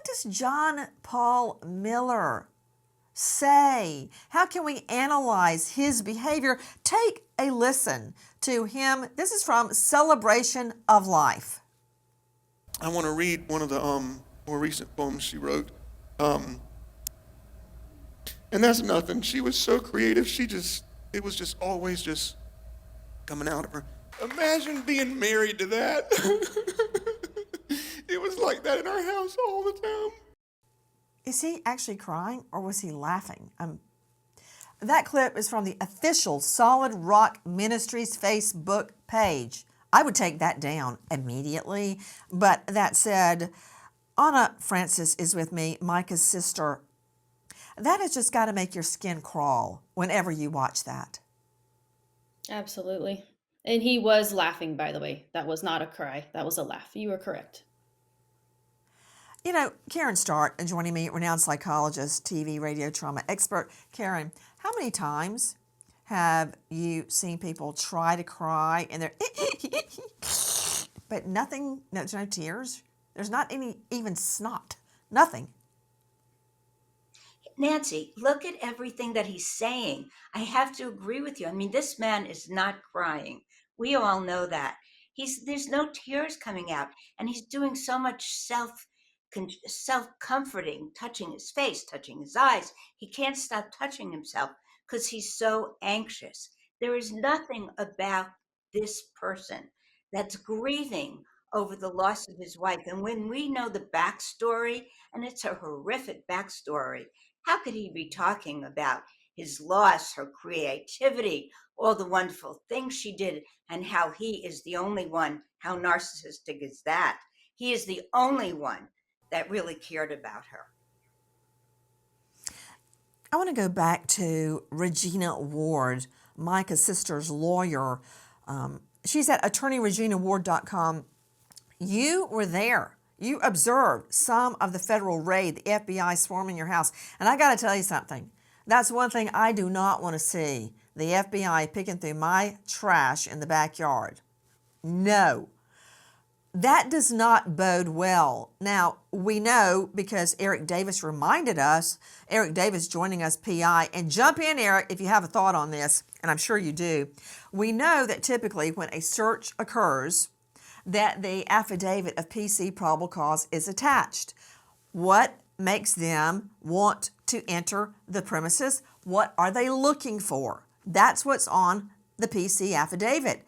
does John Paul Miller say? How can we analyze his behavior? Take a listen to him. This is from Celebration of Life. I want to read one of the more recent poems she wrote. Um, and that's nothing. She was so creative. It was just always just coming out of her. Imagine being married to that. It was like that in our house all the time. Is he actually crying or was he laughing? That clip is from the official Solid Rock Ministries Facebook page. I would take that down immediately. But that said, Anna Francis is with me, Mica's sister. That has just got to make your skin crawl whenever you watch that. Absolutely. And he was laughing, by the way. That was not a cry. That was a laugh. You were correct. You know, Karen Stark joining me, renowned psychologist, TV, radio trauma expert. Karen, how many times have you seen people try to cry and they're but nothing, no, there's no tears. There's not any even snot. Nothing. Nancy, look at everything that he's saying. I have to agree with you. I mean, this man is not crying. We all know that. There's no tears coming out, and he's doing so much self comforting, touching his face, touching his eyes. He can't stop touching himself because he's so anxious. There is nothing about this person that's grieving over the loss of his wife. And when we know the backstory, and it's a horrific backstory, how could he be talking about his loss, her creativity, all the wonderful things she did, and how he is the only one? How narcissistic is that? He is the only one that really cared about her. I want to go back to Regina Ward, Mica's sister's lawyer. She's at attorneyreginaward.com. You were there. You observed some of the federal raid, the FBI swarming your house. And I got to tell you something. That's one thing I do not want to see, the FBI picking through my trash in the backyard. No. That does not bode well. Now, we know because Eric Davis reminded us, Eric Davis joining us, PI, and jump in, Eric, if you have a thought on this, and I'm sure you do. We know that typically when a search occurs, that the affidavit of PC probable cause is attached. What makes them want to enter the premises? What are they looking for? That's what's on the PC affidavit.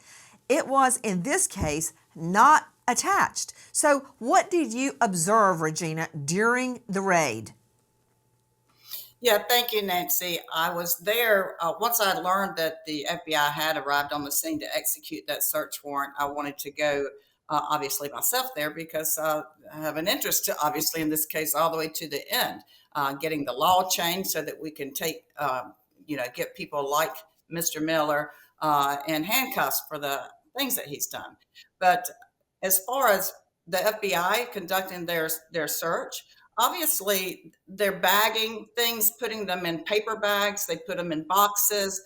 It was, in this case, not attached. So what did you observe, Regina, during the raid? Yeah, thank you, Nancy. I was there once I learned that the FBI had arrived on the scene to execute that search warrant. I wanted to go, obviously, myself there because I have an interest, obviously, in this case, all the way to the end, getting the law changed so that we can take, get people like Mr. Miller in handcuffs for the things that he's done. But as far as the FBI conducting their search, obviously they're bagging things, putting them in paper bags. They put them in boxes.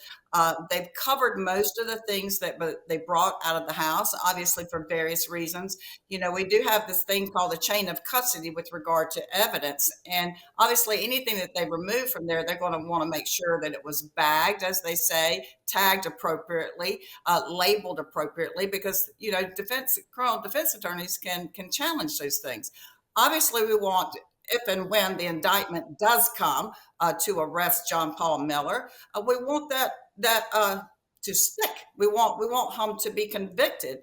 They've covered most of the things that they brought out of the house, obviously for various reasons. You know, we do have this thing called the chain of custody with regard to evidence. And obviously anything that they remove from there, they're going to want to make sure that it was bagged, as they say, tagged appropriately, labeled appropriately, because, you know, criminal defense attorneys can challenge those things. Obviously, we want, if and when the indictment does come to arrest John Paul Miller, we want that to stick. We want him to be convicted,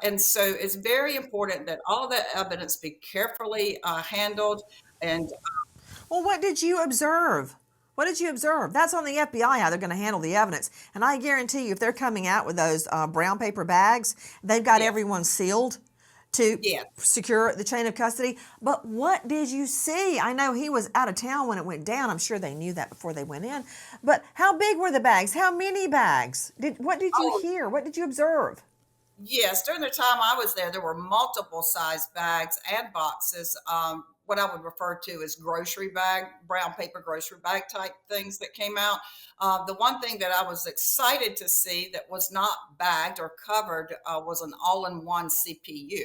and so it's very important that all of that evidence be carefully handled. And Well, what did you observe? What did you observe? That's on the FBI how they're going to handle the evidence. And I guarantee you, if they're coming out with those brown paper bags, they've got yes, everyone sealed to yes. secure the chain of custody. But what did you see? I know he was out of town when it went down. I'm sure they knew that before they went in. But how big were the bags? How many bags? What did you Oh, hear? What did you observe? yes, during the time I was there were multiple size bags and boxes. What I would refer to as grocery bag, brown paper grocery bag type things that came out. The one thing that I was excited to see that was not bagged or covered was an all-in-one CPU.